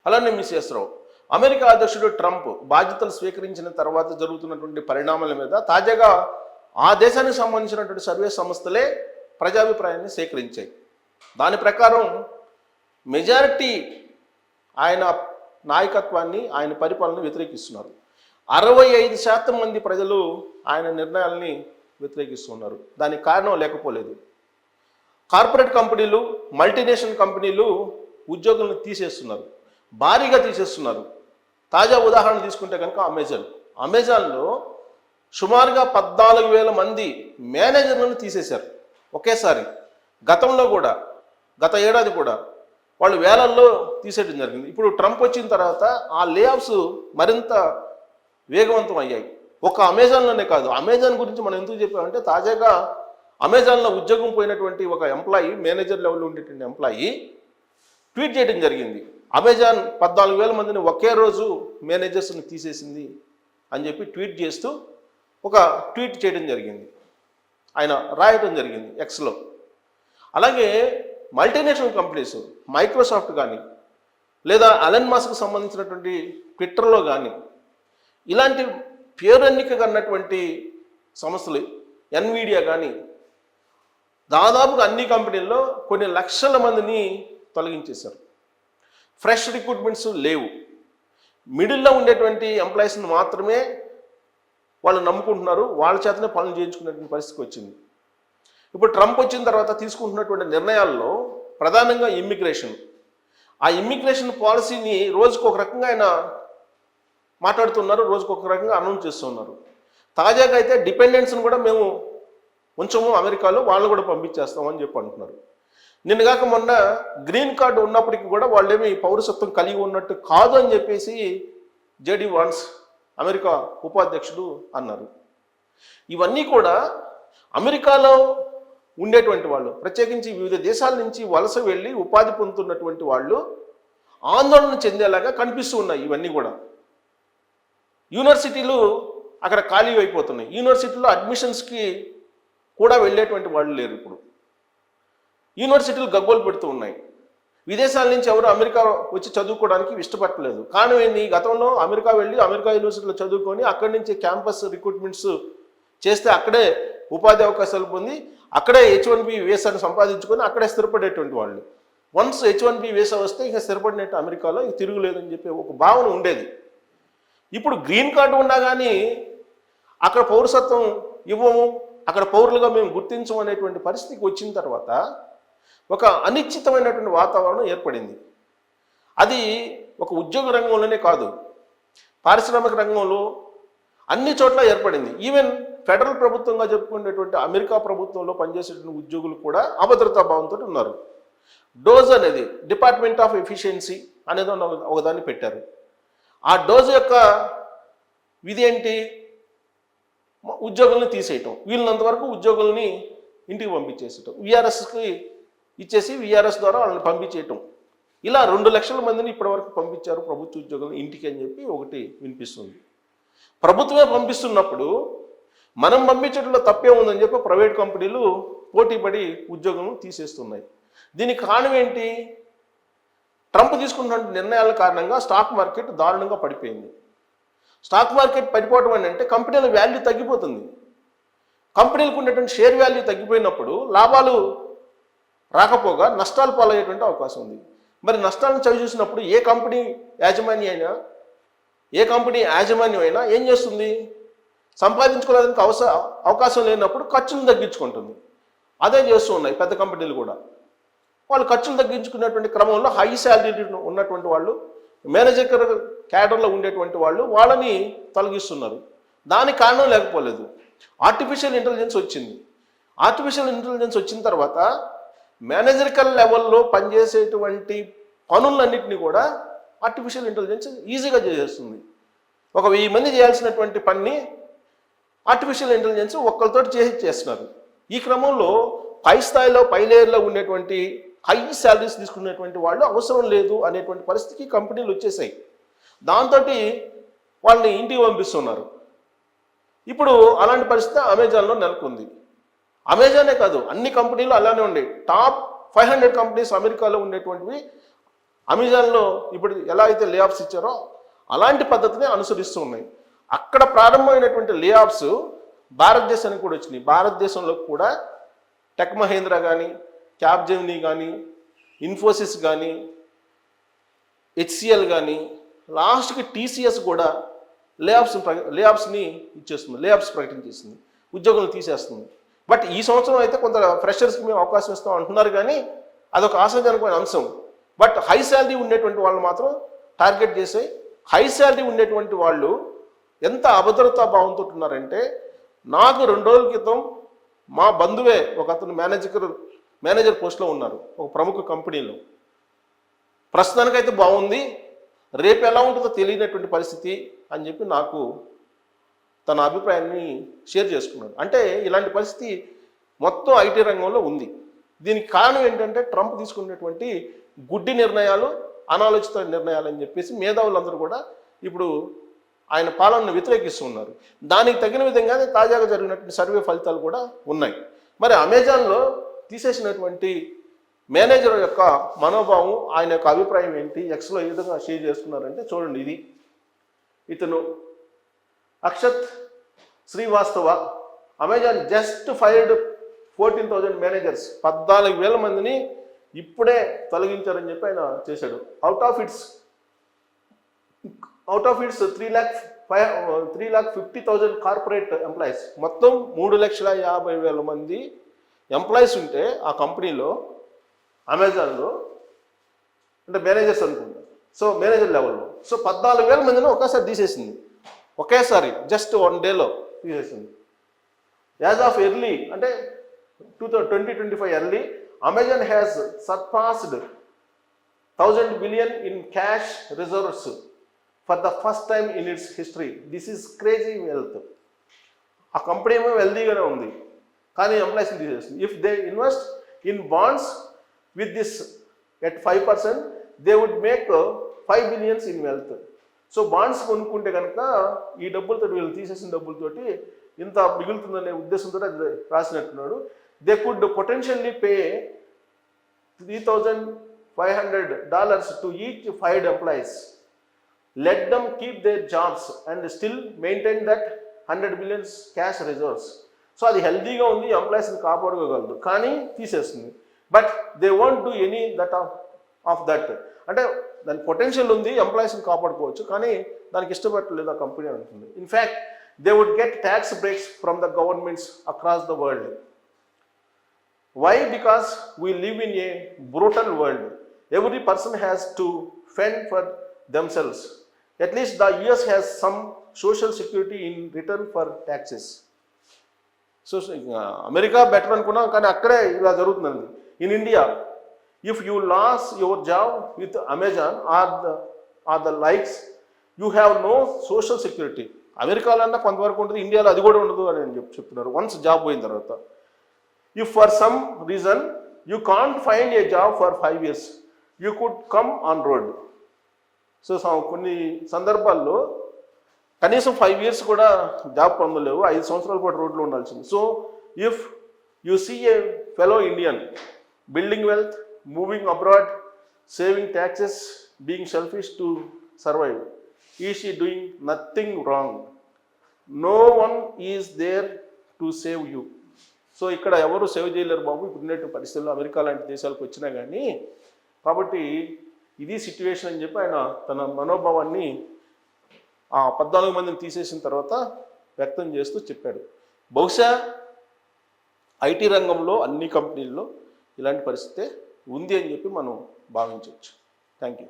అలానే miss America అధ్యక్షుడు Trump బాధ్యతలు స్వీకరించిన తర్వాత జరుగుతున్నటువంటి పరిణామాల మీద తాజాగా ఆ దేశానికి సంబంధించినటువంటి సర్వే సంస్థలే ప్రజాభిప్రాయాన్ని సేకరించాయి. దాని ప్రకారం మెజారిటీ ఆయన నాయకత్వాన్ని, ఆయన పరిపాలన వ్యతిరేకిస్తున్నారు. 65% మంది ప్రజలు ఆయన నిర్ణయాలని వ్యతిరేకిస్తున్నారు. దానికి కారణం లేకపోలేదు. కార్పొరేట్ కంపెనీలు, మల్టీనేషనల్ కంపెనీలు ఉద్యోగులను తీసేస్తున్నారు, భారీగా తీసేస్తున్నారు. తాజా ఉదాహరణ తీసుకుంటే కనుక అమెజాన్లో సుమారుగా 14,000 మంది మేనేజర్లను తీసేశారు ఒకేసారి. గతంలో కూడా, గత ఏడాది కూడా వాళ్ళు వేలల్లో తీసేయడం జరిగింది. ఇప్పుడు ట్రంప్ వచ్చిన తర్వాత ఆ లేఆఫ్స్ మరింత వేగవంతం అయ్యాయి. ఒక అమెజాన్లోనే కాదు, అమెజాన్ గురించి మనం ఎందుకు చెప్పామంటే తాజాగా అమెజాన్లో ఉద్యోగం పోయినటువంటి ఒక ఎంప్లాయీ, మేనేజర్ లెవెల్లో ఉండేటువంటి ఎంప్లాయీ ట్వీట్ చేయడం జరిగింది. అమెజాన్ 14,000 మందిని ఒకే రోజు మేనేజర్స్ని తీసేసింది అని చెప్పి ట్వీట్ చేస్తూ ఒక ట్వీట్ చేయడం జరిగింది, ఆయన రాయడం జరిగింది ఎక్స్లో. అలాగే మల్టీనేషనల్ కంపెనీస్, మైక్రోసాఫ్ట్ కానీ లేదా అలన్ మస్క్ సంబంధించినటువంటి ట్విట్టర్లో కానీ ఇలాంటి పేరెన్నిక కన్నటువంటి సంస్థలు, ఎన్విడియా కానీ దాదాపుగా అన్ని కంపెనీల్లో కొన్ని లక్షల మందిని తొలగించేశారు. ఫ్రెష్ రిక్రూట్మెంట్స్ లేవు. మిడిల్లో ఉండేటువంటి ఎంప్లాయీస్ని మాత్రమే వాళ్ళు నమ్ముకుంటున్నారు, వాళ్ళ చేతనే పనులు చేయించుకునేటువంటి పరిస్థితికి వచ్చింది. ఇప్పుడు ట్రంప్ వచ్చిన తర్వాత తీసుకుంటున్నటువంటి నిర్ణయాల్లో ప్రధానంగా ఇమ్మిగ్రేషన్. ఆ ఇమ్మిగ్రేషన్ పాలసీని రోజుకు ఒక రకంగా ఆయన మాట్లాడుతున్నారు, రోజుకు ఒక రకంగా అనౌన్స్ చేస్తున్నారు. తాజాగా అయితే డిపెండెంట్స్ని కూడా మేము ఉంచము అమెరికాలో, వాళ్ళని కూడా పంపించేస్తామని చెప్పి అంటున్నారు. నిన్నగాక మొన్న గ్రీన్ కార్డు ఉన్నప్పటికీ కూడా వాళ్ళేమి పౌరసత్వం కలిగి ఉన్నట్టు కాదు అని చెప్పేసి జేడీ వాన్స్, అమెరికా ఉపాధ్యక్షుడు అన్నారు. ఇవన్నీ కూడా అమెరికాలో ఉండేటువంటి వాళ్ళు, ప్రత్యేకించి వివిధ దేశాల నుంచి వలస వెళ్ళి ఉపాధి పొందుతున్నటువంటి వాళ్ళు ఆందోళన చెందేలాగా కనిపిస్తూ ఉన్నాయి. ఇవన్నీ కూడా యూనివర్సిటీలు అక్కడ ఖాళీ అయిపోతున్నాయి. యూనివర్సిటీలో అడ్మిషన్స్కి కూడా వెళ్ళేటువంటి వాళ్ళు లేరు. ఇప్పుడు యూనివర్సిటీలు గగ్గోలు పెడుతూ ఉన్నాయి. విదేశాల నుంచి ఎవరు అమెరికా వచ్చి చదువుకోవడానికి ఇష్టపడలేదు. కారణం ఏంది? గతంలో అమెరికా వెళ్ళి అమెరికా యూనివర్సిటీలో చదువుకొని అక్కడి నుంచి క్యాంపస్ రిక్రూట్మెంట్స్ చేస్తే అక్కడే ఉపాధి అవకాశాలు పొంది అక్కడే H1B వీసాను సంపాదించుకొని అక్కడే స్థిరపడేటువంటి వాళ్ళు. వన్స్ H1B వీసా వస్తే ఇక స్థిరపడినట్టు అమెరికాలో ఇక తిరుగులేదని చెప్పి ఒక భావన ఉండేది. ఇప్పుడు గ్రీన్ కార్డు ఉన్నా కానీ అక్కడ పౌరసత్వం ఇవ్వము, అక్కడ పౌరులుగా మేము గుర్తించము అనేటువంటి పరిస్థితికి వచ్చిన తర్వాత ఒక అనిశ్చితమైనటువంటి వాతావరణం ఏర్పడింది. అది ఒక ఉద్యోగ రంగంలోనే కాదు, పారిశ్రామిక రంగంలో అన్ని చోట్ల ఏర్పడింది. ఈవెన్ ఫెడరల్ ప్రభుత్వంగా చెప్పుకునేటువంటి అమెరికా ప్రభుత్వంలో పనిచేసేటువంటి ఉద్యోగులు కూడా అభద్రతా భావంతో ఉన్నారు. డోజ్ అనేది డిపార్ట్మెంట్ ఆఫ్ ఎఫిషియన్సీ అనేది ఒకదాన్ని పెట్టారు. ఆ డోజ్ యొక్క విధి ఏంటి? ఉద్యోగుల్ని తీసేయటం, వీళ్ళంతవరకు ఉద్యోగుల్ని ఇంటికి పంపించేసేయటం, విఆర్ఎస్కి ఇచ్చేసి విఆర్ఎస్ ద్వారా వాళ్ళని పంపించేయటం. ఇలా 2 లక్షల మందిని ఇప్పటివరకు పంపించారు ప్రభుత్వ ఉద్యోగులను ఇంటికి అని చెప్పి ఒకటి వినిపిస్తుంది. ప్రభుత్వమే పంపిస్తున్నప్పుడు మనం పంపించడంలో తప్పే ఉందని చెప్పి ప్రైవేట్ కంపెనీలు పోటీపడి ఉద్యోగులను తీసేస్తున్నాయి. దీనికి కారణం ఏంటి? ట్రంప్ తీసుకున్న నిర్ణయాల కారణంగా స్టాక్ మార్కెట్ దారుణంగా పడిపోయింది. స్టాక్ మార్కెట్ పడిపోవడం అంటే కంపెనీల వాల్యూ తగ్గిపోతుంది. కంపెనీలకు ఉండేటువంటి షేర్ వాల్యూ తగ్గిపోయినప్పుడు లాభాలు రాకపోగా నష్టాలు పాలయ్యేటువంటి అవకాశం ఉంది. మరి నష్టాలను చవి చూసినప్పుడు ఏ కంపెనీ యాజమాన్యం అయినా ఏం చేస్తుంది? సంపాదించుకోవడానికి అవకాశం లేనప్పుడు ఖర్చులను తగ్గించుకుంటుంది. అదే చేస్తూ ఉన్నాయి పెద్ద కంపెనీలు కూడా. వాళ్ళు ఖర్చులు తగ్గించుకున్నటువంటి క్రమంలో హై శాలరీ ఉన్నటువంటి వాళ్ళు, మేనేజర్ క్యాడర్లో ఉండేటువంటి వాళ్ళు వాళ్ళని తొలగిస్తున్నారు. దానికి కారణం లేకపోలేదు, ఆర్టిఫిషియల్ ఇంటెలిజెన్స్ వచ్చింది. ఆర్టిఫిషియల్ ఇంటెలిజెన్స్ వచ్చిన తర్వాత మేనేజరికల్ లెవెల్లో పనిచేసేటువంటి పనులన్నింటినీ కూడా ఆర్టిఫిషియల్ ఇంటెలిజెన్స్ ఈజీగా చేసేస్తుంది. ఒక 1000 మంది చేయాల్సినటువంటి పని ఆర్టిఫిషియల్ ఇంటెలిజెన్స్ ఒక్కరితో చేస్తున్నారు. ఈ క్రమంలో పై స్థాయిలో, పై లేయర్లో ఉండేటువంటి హై శాలరీస్ తీసుకునేటువంటి వాళ్ళు అవసరం లేదు అనేటువంటి పరిస్థితికి కంపెనీలు వచ్చేసాయి. దాంతో వాళ్ళని ఇంటికి పంపిస్తున్నారు. ఇప్పుడు అలాంటి పరిస్థితి అమెజాన్లో నెలకొంది. అమెజానే కాదు, అన్ని కంపెనీలు అలానే ఉండే. టాప్ 500 కంపెనీస్ అమెరికాలో ఉండేటువంటివి అమెజాన్లో ఇప్పుడు ఎలా అయితే లే ఆఫ్స్ ఇచ్చారో అలాంటి పద్ధతిని అనుసరిస్తూ ఉన్నాయి. అక్కడ ప్రారంభమైనటువంటి లే ఆఫ్స్ భారతదేశానికి కూడా వచ్చినాయి. భారతదేశంలో కూడా టెక్ మహేంద్ర కానీ, క్యాప్జెమినీ కానీ, ఇన్ఫోసిస్ కానీ, హెచ్సిఎల్ కానీ, లాస్ట్కి టీసీఎస్ కూడా లే ఆఫ్స్ని ఇచ్చేస్తుంది, లే ఆఫ్స్ ప్రకటించేస్తుంది, ఉద్యోగులు తీసేస్తుంది. బట్ ఈ సంవత్సరం అయితే కొంత ఫ్రెషర్స్కి మేము అవకాశం ఇస్తాం అంటున్నారు, కానీ అదొక ఆశాజనకమైన అంశం. బట్ హై శాలరీ ఉండేటువంటి వాళ్ళు మాత్రం టార్గెట్ చేసి, హై శాలరీ ఉండేటువంటి వాళ్ళు ఎంత అభద్రతా భావంతో ఉన్నారంటే, నాకు 2 రోజుల క్రితం మా బంధువే ఒక అతను మేనేజర్ పోస్ట్లో ఉన్నారు ఒక ప్రముఖ కంపెనీలో. ప్రస్తుతానికైతే బాగుంది, రేపు ఎలా ఉంటుందో తెలియనటువంటి పరిస్థితి అని చెప్పి నాకు తన అభిప్రాయాన్ని షేర్ చేసుకున్నాడు. అంటే ఇలాంటి పరిస్థితి మొత్తం ఐటీ రంగంలో ఉంది. దీనికి కారణం ఏంటంటే ట్రంప్ తీసుకున్నటువంటి గుడ్డి నిర్ణయాలు, అనాలోచిత నిర్ణయాలు అని చెప్పేసి మేధావులందరూ కూడా ఇప్పుడు ఆయన పాలనను వ్యతిరేకిస్తున్నారు. దానికి తగిన విధంగానే తాజాగా జరిగినటువంటి సర్వే ఫలితాలు కూడా ఉన్నాయి. మరి అమెజాన్లో తీసేసినటువంటి మేనేజర్ యొక్క మనోభావం, ఆయన యొక్క అభిప్రాయం ఏంటి, ఎక్స్లో ఏ విధంగా షేర్ చేస్తున్నారంటే చూడండి. ఇది ఇతను Akshat Srivastava, Amazon just fired 14,000 managers, 14,000 మందిని ఇప్పుడే తొలగించారని చెప్పి ఆయన చేశాడు. Out of it's 3,50,000 corporate employees, మొత్తం 3,50,000 మంది ఎంప్లాయీస్ ఉంటే ఆ కంపెనీలో, అమెజాన్లో, అంటే మేనేజర్స్ అనుకుంటా, సో మేనేజర్ లెవెల్లో. సో 14,000 మందిని ఒకేసారి తీసేసింది, ఒకేసారి జస్ట్ 1 డేలో తీసేసింది. యాజ్ ఆఫ్ ఎర్లీ అంటే 2025 early, Amazon has surpassed 1,000 billion in cash reserves for the first time in its history. This is crazy wealth. ఆ కంపెనీ ఏమో వెల్దీగానే ఉంది, కానీ ఎంప్లాయీస్ని తీసేస్తుంది. If they invest in bonds with this at 5%, they would make 5 billion in wealth. So bonds కొనుక్కుంటే కనుక ఈ డబ్బులతో, వీళ్ళు తీసేసిన డబ్బులతోటి ఇంత మిగులుతుందనే ఉద్దేశంతో అది రాసినట్టున్నాడు. They could potentially pay $3,500 to each fired employees, let them keep their jobs and still maintain that 100 billion cash reserves. So అది హెల్దీగా ఉంది, ఎంప్లాయీస్ని కాపాడుకోగలదు, కానీ తీసేస్తుంది. But they won't do any of that. అంటే దాని పొటెన్షియల్ ఉంది, ఎంప్లాయీస్ని కాపాడుకోవచ్చు, కానీ దానికి ఇష్టపడలేదు ఆ కంపెనీ అంటుంది. In fact they would get tax breaks from the governments across the world. Why? Because we live in a brutal world. Every person has to fend for themselves. At least the US has some social security in return for taxes. So America better అనుకున్నాం, కానీ అక్కడే ఇలా జరుగుతుందండి. In India, if you lose your job with Amazon or the likes, you have no social security. అమెరికాలో అన్నా కొంతవరకు ఉంటుంది, ఇండియాలో అది కూడా ఉండదు అని చెప్తున్నారు వన్స్ జాబ్ పోయిన తర్వాత. If for some reason you can't find a job for 5 years, you could come on road. So కొన్ని సందర్భాల్లో కనీసం 5 years కూడా జాబ్ పొందలేవు, 5 సంవత్సరాల పాటు రోడ్లో ఉండాల్సింది. So if you see a fellow Indian building wealth, moving abroad, saving taxes, being selfish to survive, is she doing nothing wrong. No one is there to save you. So ఇక్కడ ఎవరు save చేయలేరు బాబు ఇప్పుడు ఉన్నటువంటి పరిస్థితుల్లో, America లాంటి దేశాలకు వచ్చినా కానీ. కాబట్టి ఇది సిట్యువేషన్ అని చెప్పి ఆయన తన మనోభావాన్ని ఆ 14 మందిని తీసేసిన తర్వాత వ్యక్తం చేస్తూ చెప్పాడు. బహుశా ఐటీ రంగంలో అన్ని కంపెనీల్లో ఇలాంటి పరిస్థితే ఉంది అని చెప్పి మనం భావించవచ్చు. Thank you.